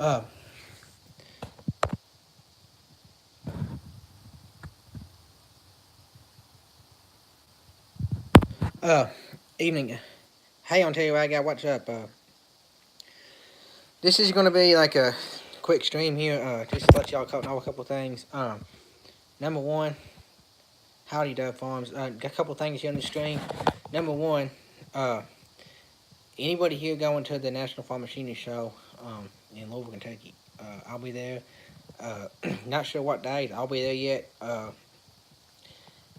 Uh, uh, Evening. Hey, on tell you what I got. What's up? This is gonna be like a quick stream here. Just to let y'all know a couple things. Number one, howdy, Dove Farms. Got a couple things here on the stream. Number one, uh, anybody here going to the National Farm Machinery Show, in Louisville, Kentucky? I'll be there. Not sure what days I'll be there yet.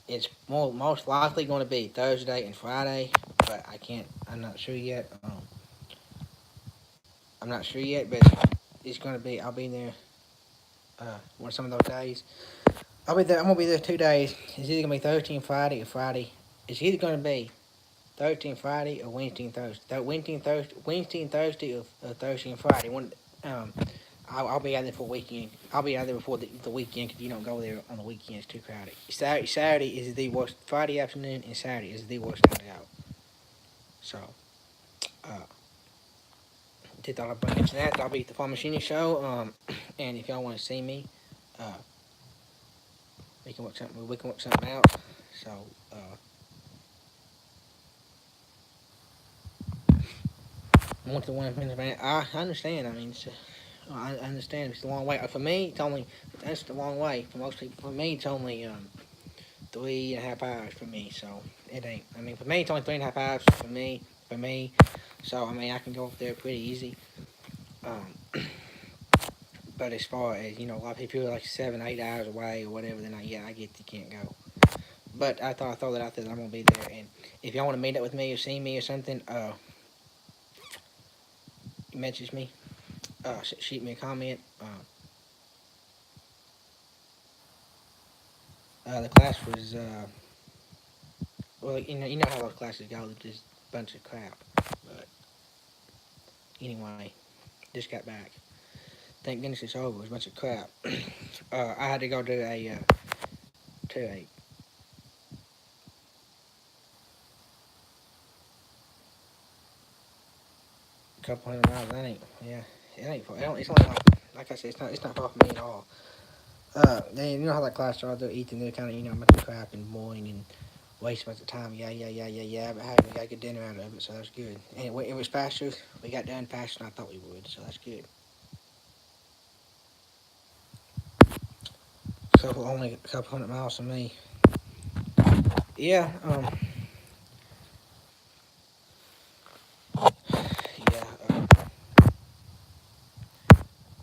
It's most likely going to be Thursday and Friday, but I can't. I'm not sure yet. I'm not sure yet, but it's going to be. I'll be there. One of some of those days. I'll be there. I'm gonna be there 2 days. It's either gonna be Thursday and Friday or Friday. It's either gonna be Thursday and Friday or Wednesday and Thursday. Wednesday and Thursday or Thursday and Friday. Um, I'll be out there for a weekend. I'll be out there before the weekend because you don't go there on the weekend. It's too crowded. Saturday is the worst. Friday afternoon and Saturday is the worst time to go. So, uh, did thought I'd bring mention that. I'll be at the Farm Machinery Show. And if y'all want to see me, uh, we can work something. We can work something out. So, once the one minute, I understand. I mean, I understand. It's a long way. For me, it's only that's a long way. For most people, for me, it's only 3.5 hours for me. So it ain't. I mean, for me, it's only 3.5 hours for me. For me, so I mean, I can go up there pretty easy. But as far as a lot of people are like 7, 8 hours away or whatever, then I get you can't go. But I thought I'd throw that out there that I'm gonna be there, and if y'all want to meet up with me or see me or something, message me, shoot me a comment. The class was well, you know how those classes go, they're just a bunch of crap. But anyway, just got back. Thank goodness it's over. It was a bunch of crap. I had to go to a couple hundred miles. That ain't yeah. It ain't far. It's only like I said, it's not far from me at all. You know how that class are, they're eating, they're kind of, a bunch of crap and boring and waste a bunch of time. Yeah. But hey, we got a good dinner out of it, so that's good. And it was faster. We got done faster than I thought we would, so that's good. Only a couple hundred miles from me. Yeah, yeah,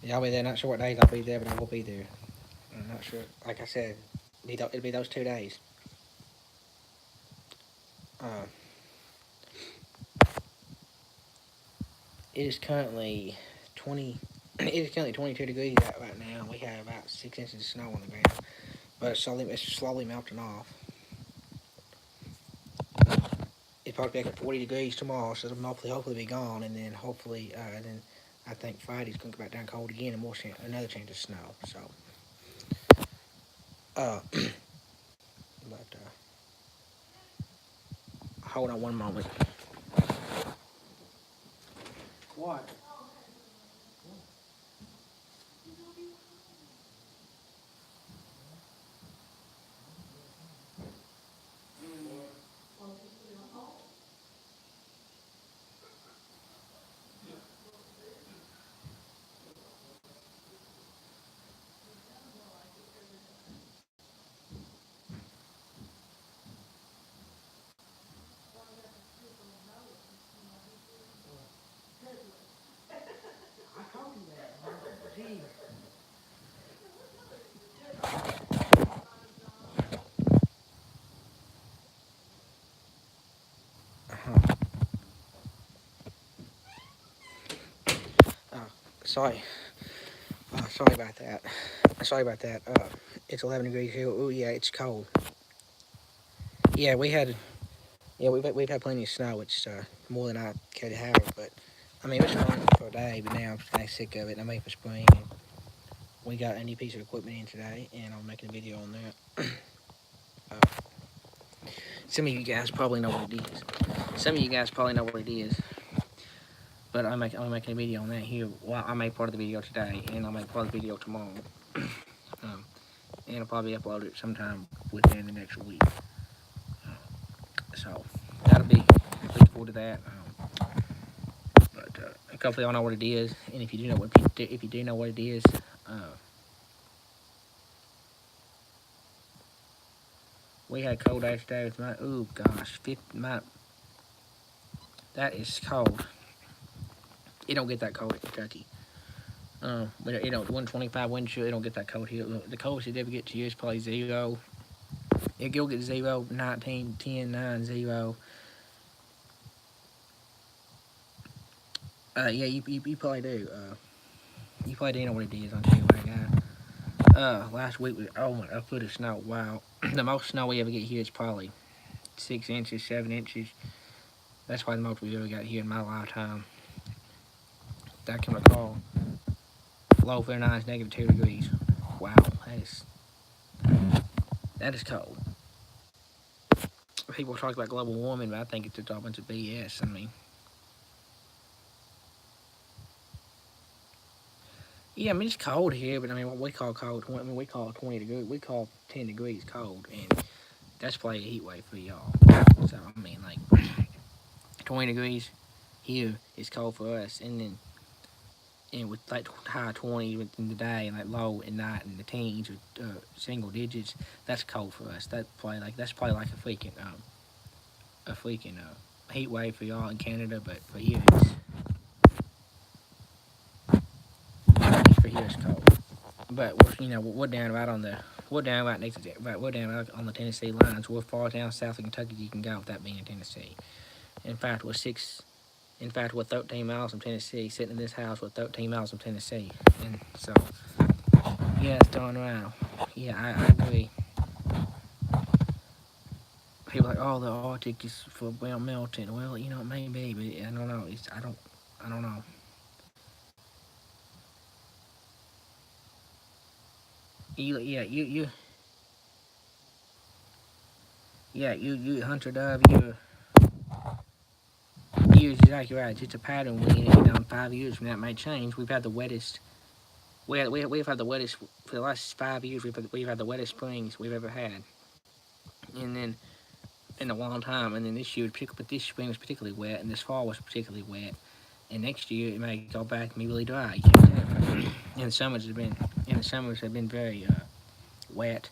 yeah, I'll be there. Not sure what days I'll be there, but I will be there. I'm not sure. Like I said, it'll be those 2 days. Uh, it is currently 20. It is currently 22 degrees out right now. We have about 6 inches of snow on the ground, but it's slowly melting off. It's probably back at 40 degrees tomorrow, so it'll hopefully be gone, and then then I think Friday's gonna go back down cold again, and another chance of snow. So, uh, but hold on one moment. What? I told you that. Jeez. Uh-huh. Uh, sorry. Sorry about that. Sorry about that. It's 11 degrees here. Oh yeah, it's cold. Yeah, we've had plenty of snow. It's more than I care to have, but I mean it was fun for a day. But now I'm kind of sick of it. I'm ready for spring. And we got a new piece of equipment in today, and I'm making a video on that. Some of you guys probably know what it is. Some of you guys probably know what it is. But I'm making a video on that here. Well, I made part of the video today, and I'll make part of the video tomorrow. um, and I'll probably upload it sometime within the next week. So that'll be looking forward to that. But hopefully, y'all know what it is. And if you do know what it is, we had cold ass today with my. Oh gosh, that is cold. It don't get that cold in Kentucky. But it don't 125 wind chill. It don't get that cold here. The coldest it ever get to you is probably 0. It'll get 0, 19, 10, 9, 0. Yeah, you probably do. You probably do know what it is. I'll tell you what I got. Last week oh my, a foot of snow. Wow, the most snow we ever get here is probably 6 inches, 7 inches. That's probably the most we've ever got here in my lifetime. That can recall. Low Fahrenheit is -2 degrees. Wow, that is cold. People talk about global warming, but I think it's a bunch of BS. I mean, yeah, I mean it's cold here, but I mean what we call cold. I mean we call 20 degrees. We call 10 degrees cold, and that's probably a heat wave for y'all. So I mean like 20 degrees here is cold for us, and with like high 20s within the day and like low at night in the teens or single digits, that's cold for us. That's probably like a freaking heat wave for y'all in Canada, but for here it's cold. But we're down right on the we're down right on the Tennessee lines. We're far down south of Kentucky you can go without being in Tennessee. In fact, we're 13 miles from Tennessee. Sitting in this house, we're 13 miles from Tennessee, and so yeah, it's darn right. Yeah, I agree. People are like, oh, the Arctic is for melting. Well, it may be, but I don't know. I don't know. You hunter dove, you're exactly right. It's just a pattern. In 5 years from that may change. We've had the wettest. We've had the wettest for the last 5 years. We've had the wettest springs we've ever had, and then in a long time. And then but this spring was particularly wet, and this fall was particularly wet. And next year it may go back and be really dry. You can't tell. And the summers have been very wet.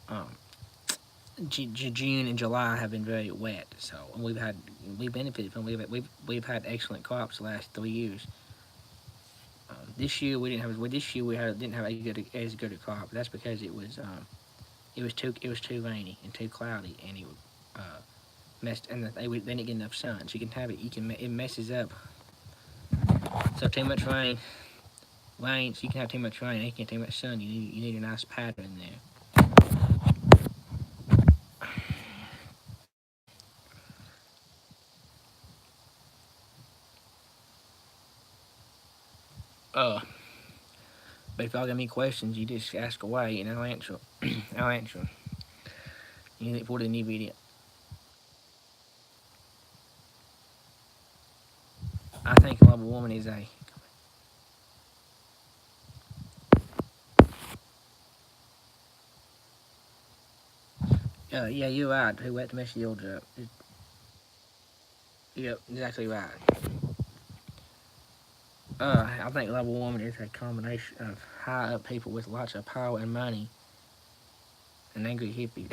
Um, June and July have been very wet, so we benefited from we've had excellent crops the last 3 years. This year we didn't have didn't have as good a crop. That's because it was too rainy and too cloudy, and it messed, and they didn't get enough sun. So you can have it messes up. So too much rain, so you can have too much rain. And you can have too much sun. You need a nice pattern there. But if y'all got any questions, you just ask away and I'll answer. I'll answer. You look forward to the new video. I think global warming is a yeah, you're right. Who let the mess yields up? Yep, exactly right. I think global warming is a combination of high up people with lots of power and money and angry hippies.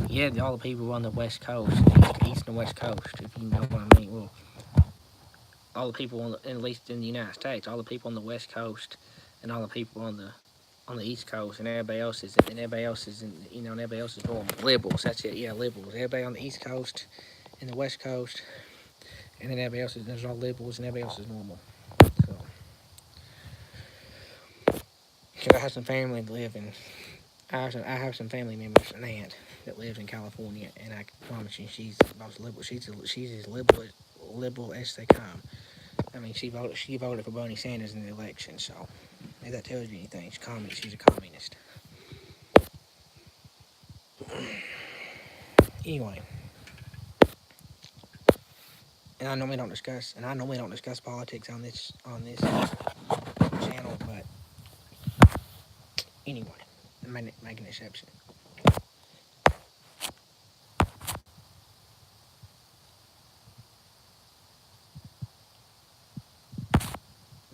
Yeah, all the people on the west coast, east and west coast, if you know what I mean. Well, all the people at least in the United States, all the people on the west coast, and all the people on the east coast, and everybody else is normal liberals. That's it. Yeah, liberals. Everybody on the east coast and the west coast, and then everybody else there's all liberals, and everybody else is normal. So, because I have some family that live in, I have some family members, an aunt that lives in California, and I can promise you, she's the most liberal. She's as liberal as they come. I mean, she voted for Bernie Sanders in the election, so if that tells you anything, she's a communist. Anyway, and I normally don't discuss politics on this channel, but anyway, make an exception.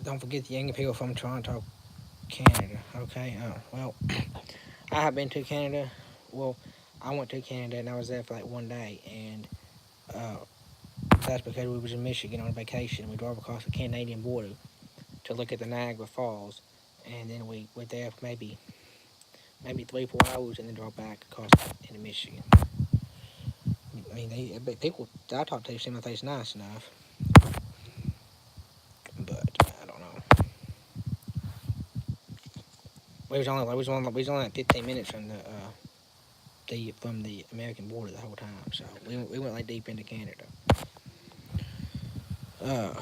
Don't forget the young people from Toronto, Canada. Okay. Well, I have been to Canada. Well, I went to Canada and I was there for like one day, and uh, that's because we was in Michigan on vacation. We drove across the Canadian border to look at the Niagara Falls, and then we were there for maybe 3 4 hours, and then drove back across into Michigan. I mean, people I talked to seem like they's nice enough, but I don't know. We was only like 15 minutes from the American border the whole time, so we went like deep into Canada. Uh,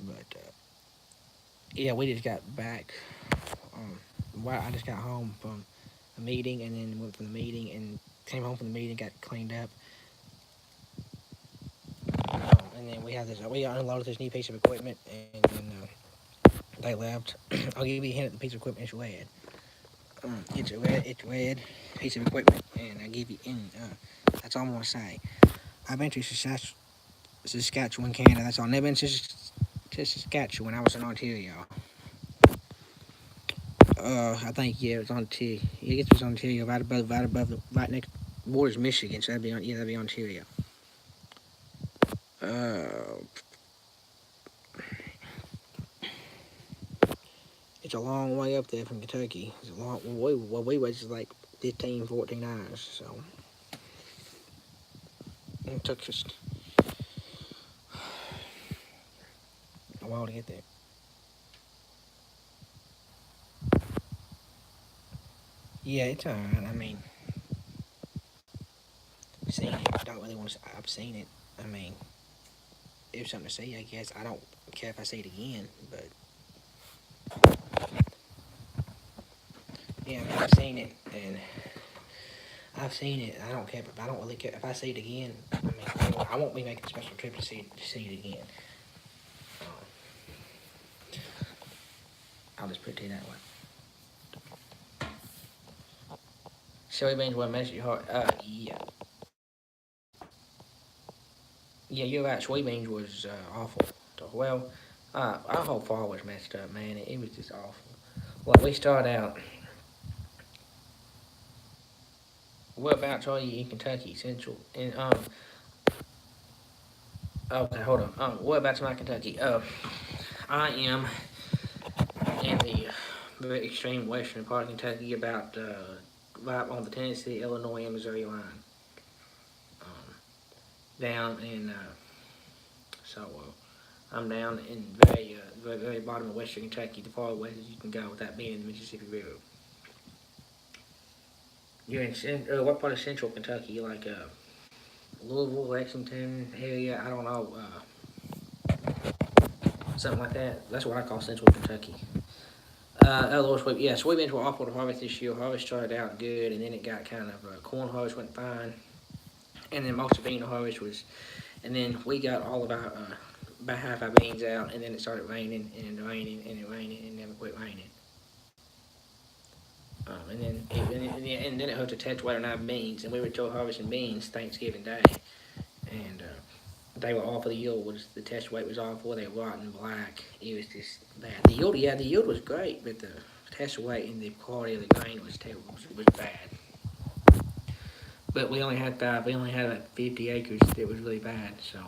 but yeah, we just got back. I just got home from a meeting, and then went from the meeting and came home from the meeting, got cleaned up, and then we unloaded this new piece of equipment, and then they left. I'll give you a hint at the piece of equipment is red. It's red piece of equipment, and I give you, and that's all I'm gonna say. I've been to Saskatchewan, Canada. That's all. Never been to Saskatchewan. I was in Ontario. I think yeah, it was Ontario. Yeah, I guess it was Ontario, right next borders Michigan. So that'd be Ontario. Uh, it's a long way up there from Kentucky. It's a long. We was like 15, 14 hours. So it took us a while to get there. Yeah, it's alright. I mean, seen it. Don't really want to. I've seen it. I mean, it was something to see. I guess I don't care if I see it again, but yeah, I mean, I've seen it. I don't care, but I don't really care if I see it again. I mean, I won't be making a special trip to see it again. I'll just put it that way. Soybeans what makes you hard? Yeah, yeah, you're right. Soybeans was awful. Well, our whole fall was messed up, man. It was just awful. Well, we started out. Whereabouts are you in Kentucky? Central. And okay, hold on. Whereabouts am I, Kentucky? I am in the very extreme western part of Kentucky, about right on the Tennessee, Illinois, and Missouri line. Um, down in I'm down in very bottom of western Kentucky, the far west as you can go without being in the Mississippi River. You're in what part of central Kentucky? Like Louisville, Lexington area? I don't know. Something like that. That's what I call central Kentucky. Soybeans were awful to harvest this year. Harvest started out good, and then it got kind of corn harvest went fine, and then most of bean harvest was, and then we got all of our about half our beans out, and then it started raining and raining and it raining and never quit raining. And then it hooked a touch weight on our beans, and we were still harvesting beans Thanksgiving Day, and they were awful. The yield was the test weight was awful. They were rotten black. It was just bad. The yield was great, but the test weight and the quality of the grain was terrible. Was bad. But we only had like 50 acres that was really bad. So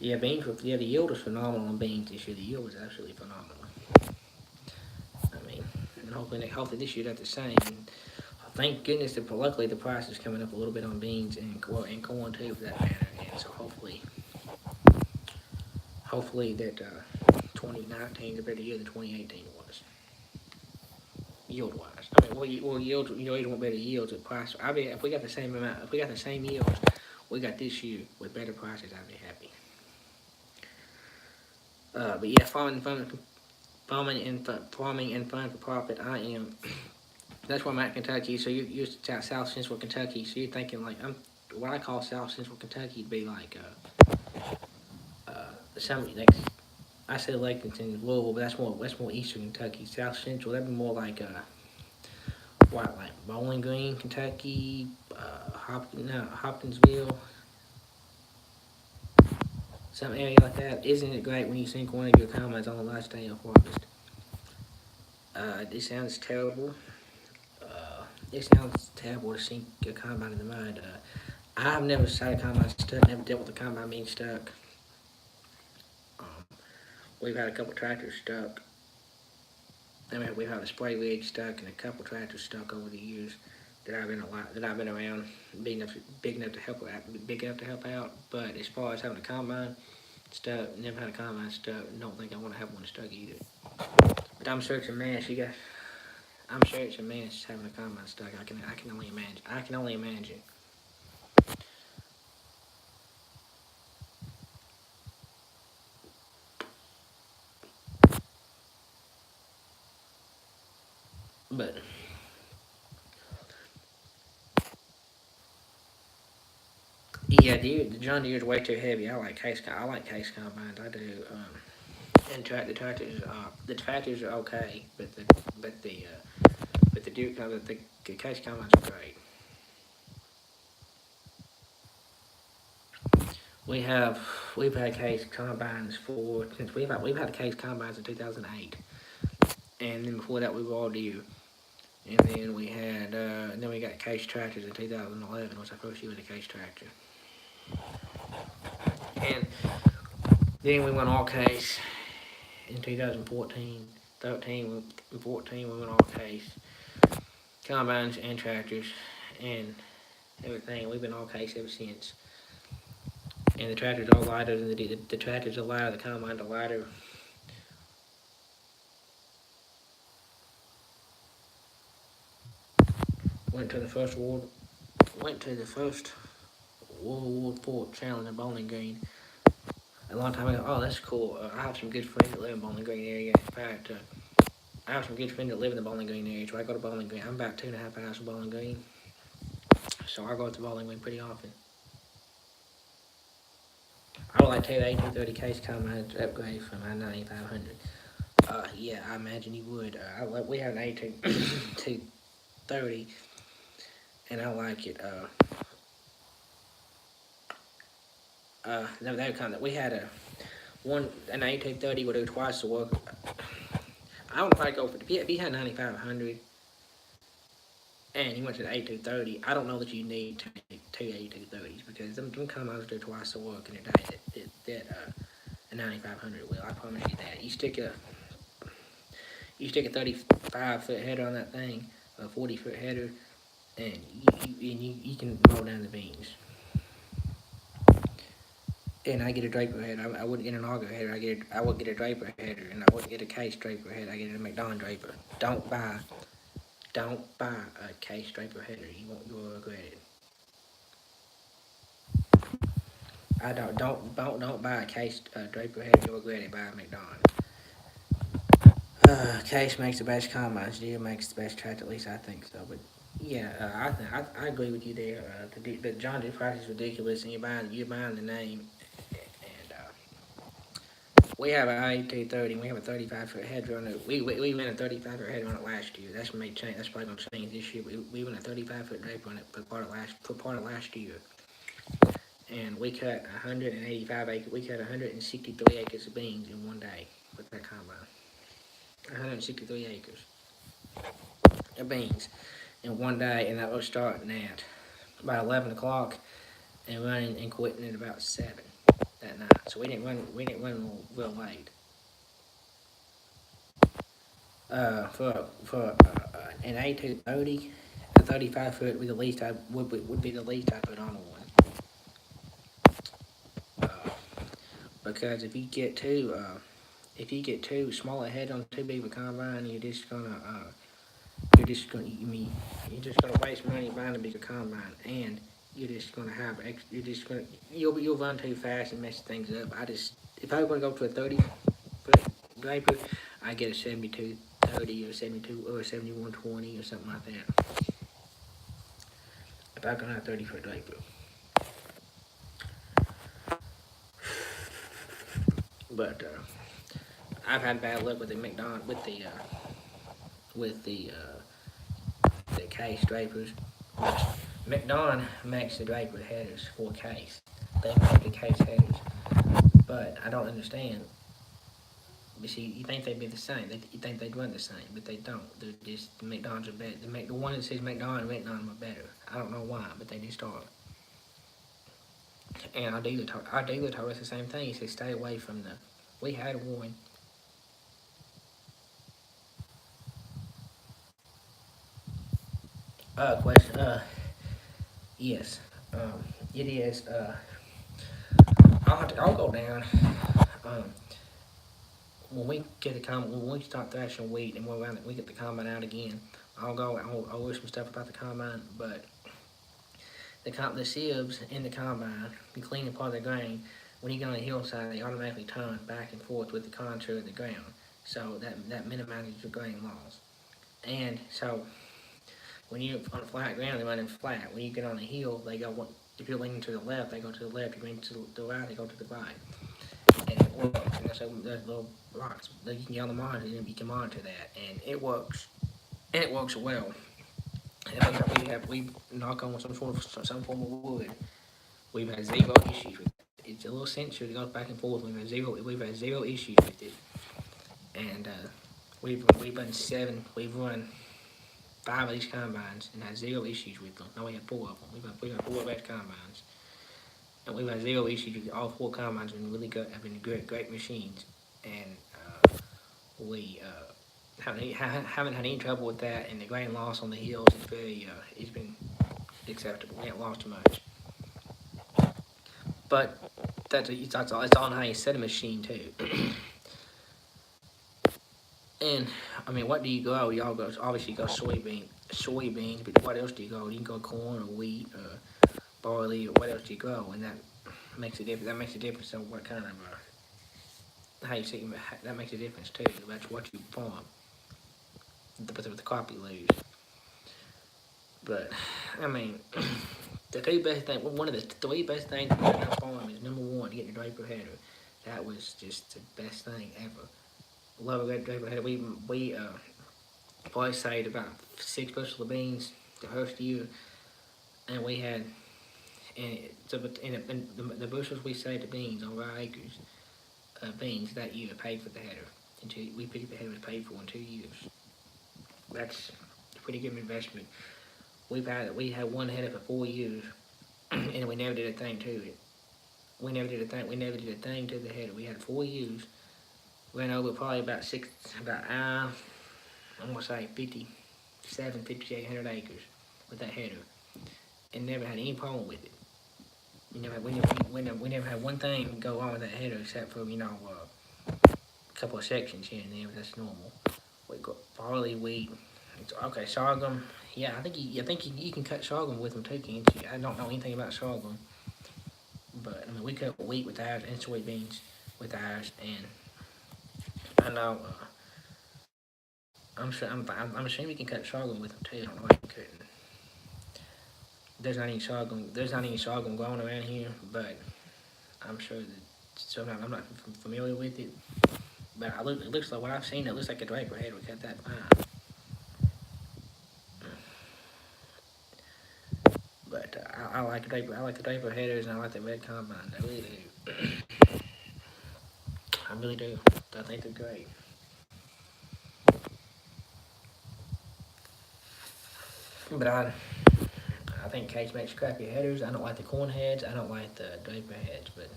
the yield was phenomenal on beans this year. The yield was absolutely phenomenal. I mean, and hopefully this year that's the same. And thank goodness that luckily the price is coming up a little bit on beans and corn too for that matter. And so hopefully that 2019 is a better year than 2018 was. Yield wise, I mean, yield, you always want better yields at price. I mean, if we got the same amount, if we got the same yields we got this year with better prices, I'd be happy. But yeah, farming and fun for profit. I am That's why I'm at Kentucky. So you're South Central Kentucky. So you're thinking like what I call South Central Kentucky would be like some like I say Lexington, Louisville, but that's more Eastern Kentucky. South Central that'd be more like what like Bowling Green, Kentucky, Hopkinsville, some area like that. Isn't it great when you sink one of your combines on the last day of harvest? This sounds terrible. It sounds terrible to sink a combine in the mud. I've never seen a combine stuck, never dealt with a combine being stuck. Um, we've had a couple tractors stuck. I mean, we've had a spray rig stuck and a couple tractors stuck over the years that I've been around, big enough to help out, big enough to help out. But as far as having a combine stuck, never had a combine stuck. Don't think I want to have one stuck either. But I'm sure it's a mess. I'm sure it's a mess having a combine stuck. I can only imagine. I can only imagine. But yeah, the John Deere's way too heavy. I like case combines. I do. And the tractors are okay, but the but the Deere the case combines are great. We have we've had case combines for since we've had case combines in 2008, and then before that we were all Deere, and then we got case tractors in 2011 was our first year with a case tractor, and then we went all case in 2014, 13, and 14 we went all case combines and tractors and everything. We've been all case ever since. And the tractors are lighter than the tractors are lighter. The combines are lighter. Went to the first world. Went to the first World War IV challenge in Bowling Green a long time ago. Oh, that's cool. I have some good friends that live in Bowling Green area. In fact, I have some good friends that live in the Bowling Green area. So I go to Bowling Green. I'm about 2.5 hours from Bowling Green, so I go to Bowling Green pretty often. I would like to take the 1830 case combine upgrade from my 9500. Yeah, I imagine you would. We have an 1830, and I like it. That kind of we had an 1830 would do twice the work. I don't know if I'd go for if he had 9500 and he went to the 1830. I don't know that you need two 1830s because them combines do twice the work in a day that a 9500 will. I promise you that. You stick a 35-foot header on that thing, a 40-foot header, and you can mow down the beans. And I get a draper header. I wouldn't get an auger header. I would get a draper header, and I wouldn't get a case draper header. I get a McDonald draper. Don't buy a case draper header. You will regret it. I don't buy a case draper header. You'll regret it. Buy a McDonald. Case makes the best combines. Deere makes the best tractor. At least I think so. But yeah, I agree with you there. The John Deere price is ridiculous, and you're buying the name. And we have an I-230. We have a 35-foot header on it. We ran a 35-foot header on it last year. That's may change. That's probably gonna change this year. We ran a 35-foot draper on it for part of last year. And we cut 185 acres. We cut 163 acres of beans in one day with that combine. 163 acres of beans in one day, and that was starting at about 11 o'clock and running and quitting at about 7 that night. So we didn't run real late. For an A230, a 35-foot would be the least would be the least I put on one. Because if you get too small a head on too big of a combine, you're just gonna waste money buying a bigger combine, and you'll run too fast and mess things up. If I was gonna go to a 30-foot draper, I get a 72 7130 or 72 or 7120 or something like that. Back on our 30-foot draper. But I've had bad luck with the McDonald with the case drapers. McDonald makes the draper headers for case. They make the case headers, but I don't understand. You see, you think they'd be the same. You think they'd run the same, but they don't. They're just the McDonald's are better. The one that says McDonald and McDonald are better. I don't know why, but they just are. And our dealer told us the same thing. He said, stay away from the. We had one. Question. Yes. It is. I'll go down. Um, when we get when we start thrashing wheat and we get the combine out again, I'll wish some stuff about the combine, but the sieves in the combine, the cleaning part of the grain, when you get on the hillside, they automatically turn back and forth with the contour of the ground, so that minimizes your grain loss. And so when you're on flat ground, they're running flat. When you get on the hill, they go. If you're leaning to the left, they go to the left. If you're leaning to the right, they go to the right. And it works. And so there's little rocks that you can get on the monitor, and you can monitor that, and it works. And it works well. And we knock on some form of wood. We've had zero issues with it. It's a little sensor that goes back and forth. We've had zero issues with it. And we've run 5 of these combines and had zero issues with them. No, we had 4 of them. We've had 4 batch combines. And we've had zero issues with all 4 combines. Have been really good. Have been great machines. And we haven't had any trouble with that. And the grain loss on the hills is it's been acceptable. We haven't lost too much. But it's on how you set a machine too. And I mean, what do you go? Y'all go obviously go soybeans, but what else do you go? You can go corn or wheat or barley or what else do you grow? And that makes a difference. That makes a difference on what kind of how you see. That makes a difference too. That's what you farm, the crop you lose. But I mean, the 2 best things. One of the 3 best things about our farm is number 1, getting a draper header. That was just the best thing ever. Love a draper header. We probably saved about 6 bushels of beans the first year, and we had the bushels we saved of beans over our acres of beans that year paid for the header. We picked the header was paid for in 2 years. That's a pretty good investment. We had one header for 4 years, and we never did a thing to it. We never did a thing to the header. We had 4 years. Ran over probably about I'm gonna say 5,800 acres with that header, and never had any problem with it. We never had one thing go wrong with that header except for a couple of sections here and there, but that's normal. We got barley, wheat. Okay, sorghum. Yeah, I think you can cut sorghum with them too, can't you? I don't know anything about sorghum, but I mean we cut wheat with ours and soybeans with ours, and I know. I'm assuming we can cut sorghum with them too. I don't know why you couldn't. There's not any sorghum growing around here, but I'm sure that sometimes I'm not familiar with it. But it looks like what I've seen. It looks like a draper header. We cut that fine. But I like the draper headers, and I like the red combine. I really do. I really do. I think they're great. But I think Case makes crappy headers. I don't like the corn heads. I don't like the draper heads, but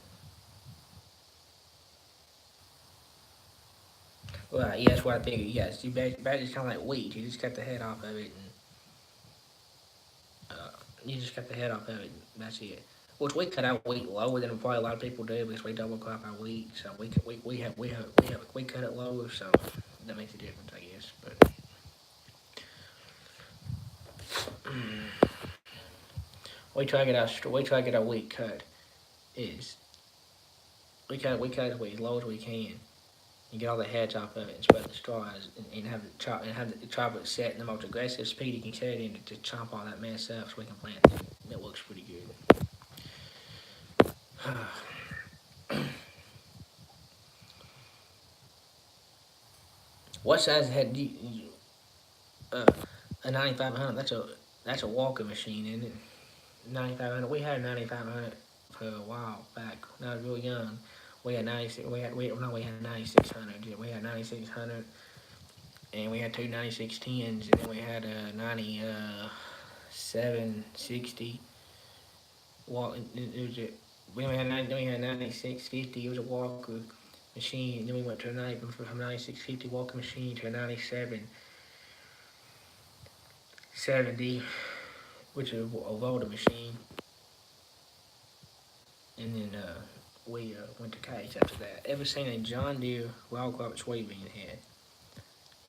well, yeah, that's what I figured. Yes, basically kind of like wheat. You just cut the head off of it, and you just cut the head off of it. And that's it. Which we cut our wheat lower than probably a lot of people do because we double crop our wheat. So we cut it lower. So that makes a difference, I guess. But we try to get our wheat cut is we cut it as low as we can. and get all the heads off of it and spread the straws and have the chocolate set in the most aggressive speed you can set it in to chomp all that mess up so we can plant it. It looks pretty good. What size head do you a 9500? That's a walking machine, isn't it? 9500. We had a 9500 for a while back when I was real young. We had 96. We had 9600. We had 9600, and we had two 9610s, and then we had a 9760. Walk. It was a, we had 9650. It was a walker machine. And then we went to a 9650 walking machine to a 9770, which is a Volta machine. And then we went to Case after that. Ever seen a John Deere roll crop soybean head?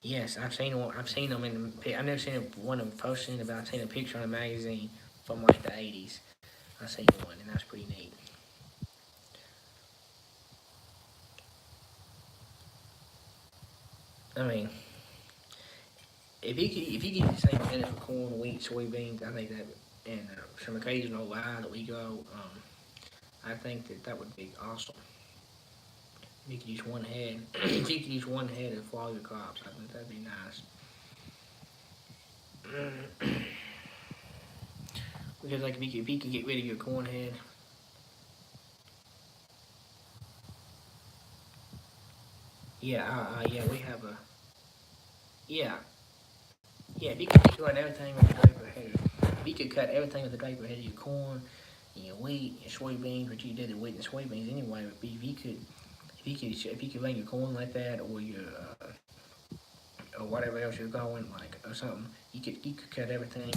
Yes, I've seen one. I've seen them in the. I've never seen one of them posted, but I've seen a picture in a magazine from like the '80s. I seen one, and that's pretty neat. I mean, if you get the same benefit for corn, wheat, soybeans, I think that, and some occasional rye that we grow, I think that would be awesome. If you could use one head, if you could use one head for all your crops, I think that'd be nice. Because like if you could get rid of your corn head, yeah, we have a, yeah, yeah. If you could cut everything with the draper header, if you could cut everything with the draper header, your corn, and your wheat, your soybeans, which you did the wheat and soybeans anyway. But if you could run your corn like that, or your or whatever else you're going like or something, you could cut everything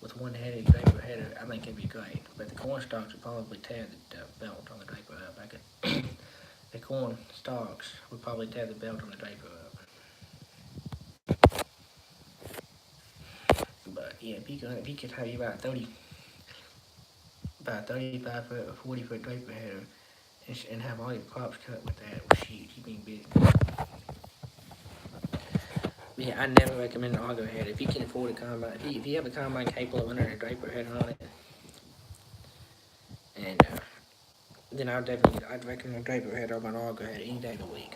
with one headed draper header. I think it'd be great. But the corn stalks would probably tear the belt on the draper up. The corn stalks would probably tear the belt on the draper up. But yeah, if you could have you about 35 foot or 40 foot draper header and have all your crops cut with that, well, shoot, you mean business. Yeah, I never recommend an auger header. If you can afford a combine, if you have a combine capable of running a draper header on it, and then I'd recommend a draper header over an auger header any day of the week.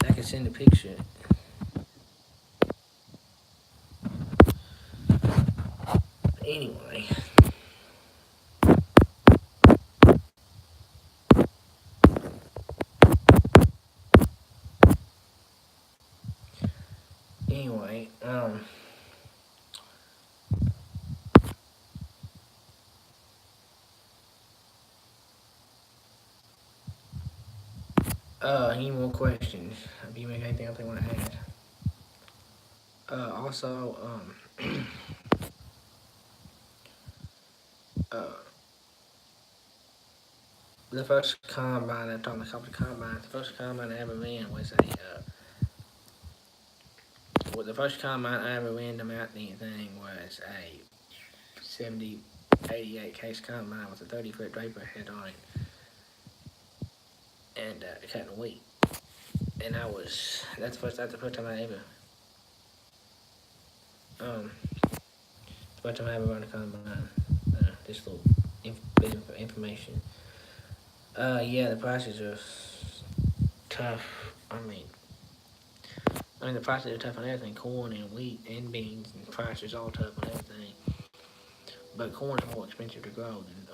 I can send a picture. Anyway. Anyway, any more questions? If you make anything else you want to add? Also, uh, the first combine, I'm talking about the combine, the first combine I ever ran was the first combine I ever ran the mountain thing was a 7088 case combine with a 30 foot draper head on it and cutting wheat. And that's the first time I ever, the first time I ever run a combine. Just a little bit of information. Yeah, the prices are tough. The prices are tough on everything. Corn and wheat and beans and prices all tough on everything. But corn is more expensive to grow than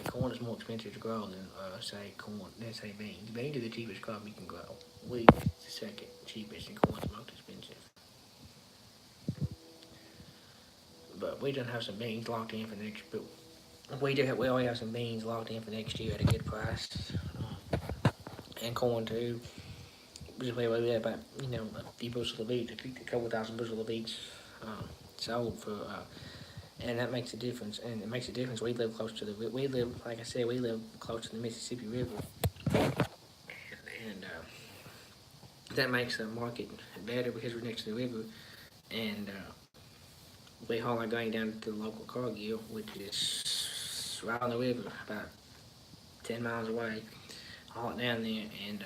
corn is more expensive to grow than say beans. Beans are the cheapest crop you can grow. Wheat is the second cheapest, and corn's most expensive. But we don't have some beans locked in for next. But we always have some beans locked in for next year at a good price, and corn too. Just we had about a few bushels of each, a couple thousand bushels of each sold for. And that makes a difference. And it makes a difference. We live close to like I said, we live close to the Mississippi River. And That makes the market better because we're next to the river, and we haul our grain down to the local Cargill, which is right on the river, about 10 miles away. Haul it down there, and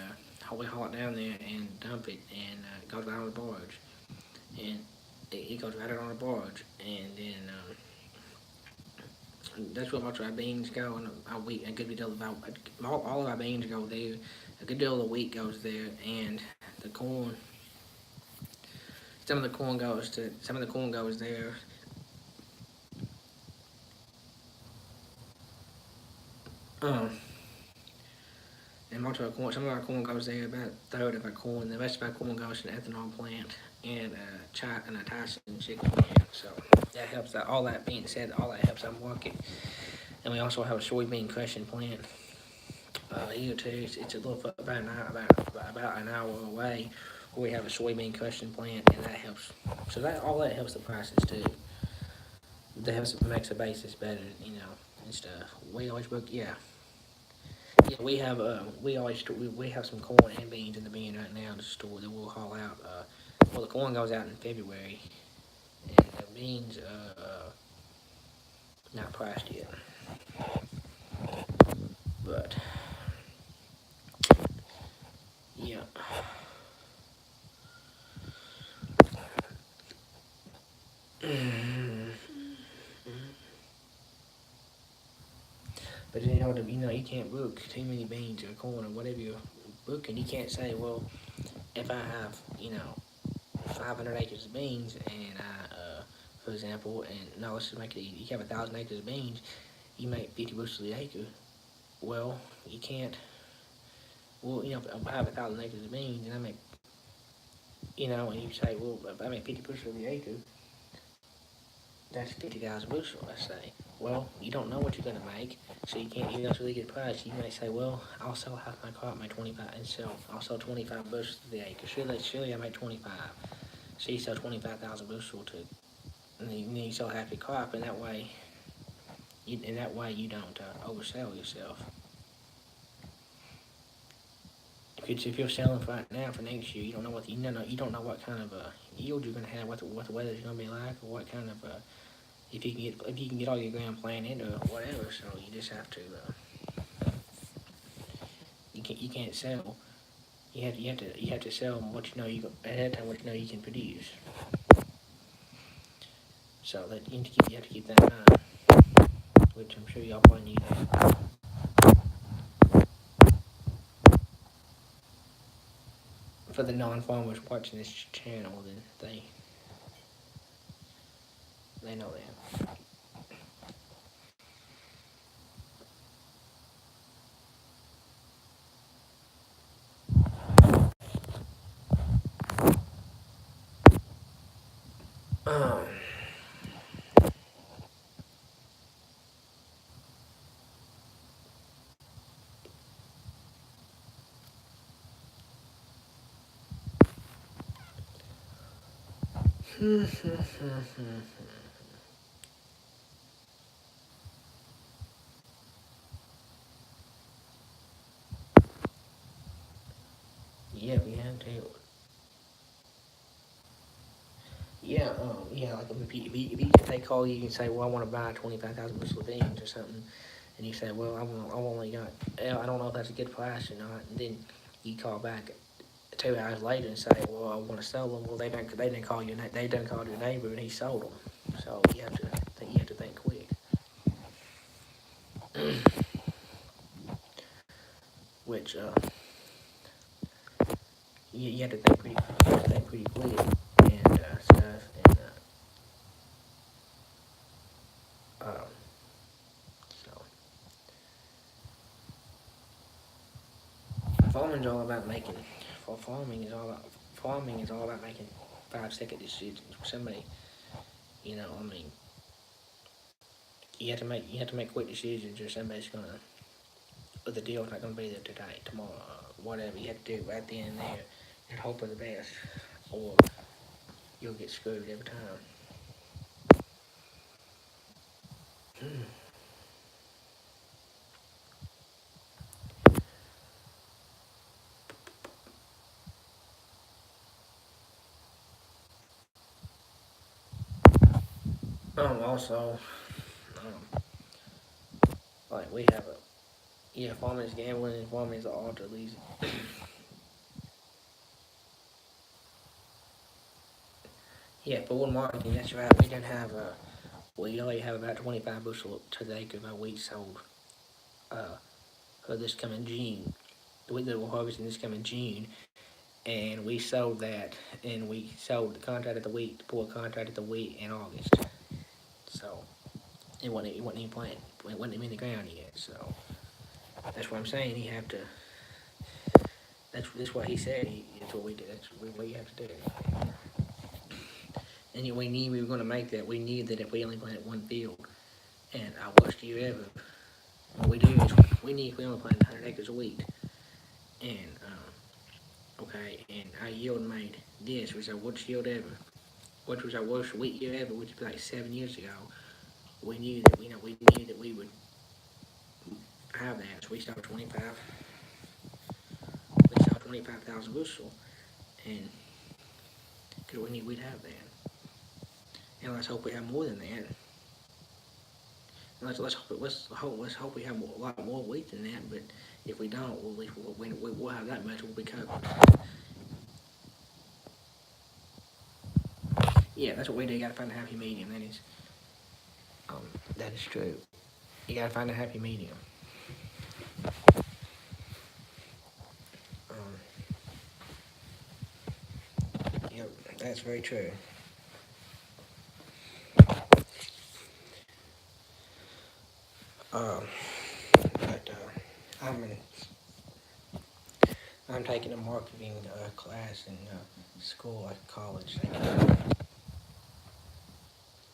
we haul it down there and dump it, and it goes right on the barge, and it goes right out on the barge, and then that's where most of our beans go, and our wheat, a good deal of all of our beans go there. A good deal of the wheat goes there, and the corn. Some of the corn goes there. Um, and most of our corn, some of our corn goes there. About a third of our corn. The rest of our corn goes to the ethanol plant and a Tyson chicken plant. So that helps. All that being said, all that helps our market. And we also have a soybean crushing plant here too. It's a little about an hour away. We have a soybean crushing plant, and that helps. So that all that helps the prices too. That helps makes the basis better, and stuff. We always book, yeah. Yeah, we have some corn and beans in the bin right now in the store that we'll haul out. Well, the corn goes out in February, and the beans not priced yet, but yeah. But you can't book too many beans or corn or whatever you're booking. You can't say, well, if I have 500 acres of beans, and for example, and no, let's just make it easy. You have 1,000 acres of beans, you make 50 bushels the acre. Well, you can't. Well, if I have 1,000 acres of beans, and I make, and you say, well, if I make 50 bushels of the acre, that's 50,000 bushels, let's say. Well, you don't know what you're going to make, so you can't, that's a really good price. You may say, well, I'll sell half my crop, make 25, I'll sell 25 bushels to the acre. Surely I make 25. So you sell 25,000 bushels to, and then you sell half your crop, and that way, you don't oversell yourself. If you're selling for right now for next year, you don't know what what kind of yield you're going to have, what the weather's going to be like, or what kind of if you can get all your ground planned into it, whatever. So you just have to you can't sell. You have to sell what ahead of time, what you can produce. So that you have to keep that in mind, which I'm sure y'all probably need that. For the non-farmers watching this channel, then they know that. Um, yeah, we have to. Yeah, like if they call you and say, well, I want to buy 25,000 bushels of beans or something, and you say, well, I've only got, I don't know if that's a good price or not, and then you call back 2 hours later and say, well, I want to sell them. Well, they didn't call they didn't call your neighbor and he sold them. So you have to think quick. Which you have to think pretty quick and stuff and so farming's all about making. Farming is all about making 5-second decisions. Somebody, I mean, you have to make quick decisions, or somebody's gonna, or the deal's not gonna be there today, tomorrow, whatever. You have to do it right then and there, and hope for the best, or you'll get screwed every time. Also, like we have a farming is gambling and farming is ultra lazy. Yeah, for one marketing, that's right. We didn't have we only have about 25 bushel to the acre of wheat sold uh, for this coming June. The wheat that we're harvesting this coming June, and we sold that, and we sold the contract of the wheat, pulled contract of the wheat in August. So it wasn't even planted, it wasn't even in the ground yet. So that's what I'm saying. He have to. That's what he said. That's what we did. That's what you have to do. And we knew we were going to make that. We knew that if we only planted one field, and our worst year ever, what we do is we knew if we only planted 100 acres of wheat, and okay, and our yield made this was our worst yield ever, which was our worst wheat year ever, which was like 7 years ago. We knew that we knew that we would have that, so we started 25. We started 25,000 bushel, and because we knew we'd have that, and let's hope we have more than that. And let's hope we have a lot more wheat than that. But if we don't, we'll have that much. We'll be covered. Yeah, that's what we do. You gotta find a happy medium. That is true. You gotta find a happy medium. Um, yep, that's very true. Um, but I'm taking a marketing class in school at college. Taking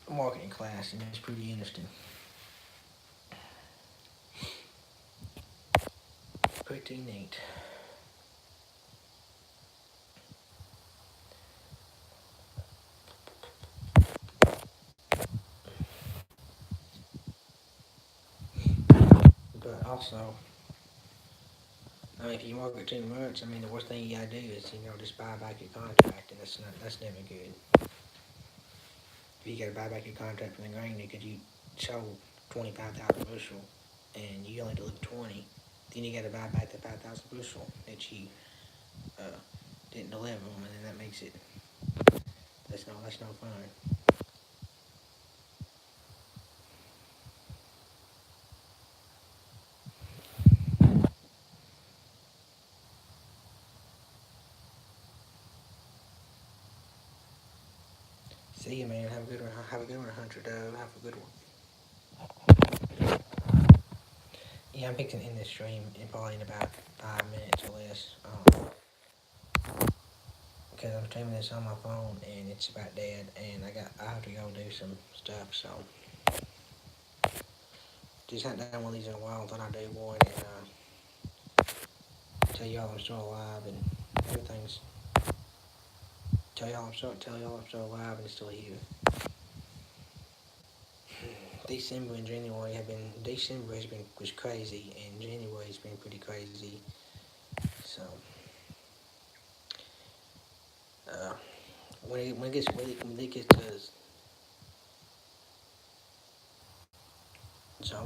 a marketing class, and it's pretty interesting. Pretty neat. But also, I mean, if you market too much, I mean, the worst thing you gotta do is just buy back your contract, and that's never good. If you gotta buy back your contract from the grain because you sold 25,000 bushel and you only delivered 20, then you gotta buy back the 5,000 bushel that you uh, didn't deliver them, and then that makes it that's no fun. See you, man. Have a good one. Have a good one, Hunter Dove. Have a good one. Yeah, I'm fixing to end this stream in probably in about 5 minutes or less. Because I'm streaming this on my phone and it's about dead, and I have to go do some stuff. So just hadn't done one of these in a while. Thought I'd do one and tell y'all I'm still alive and everything's. Tell y'all I'm still alive and still here. December and January have been. December was crazy, and January has been pretty crazy. So uh, when it gets to so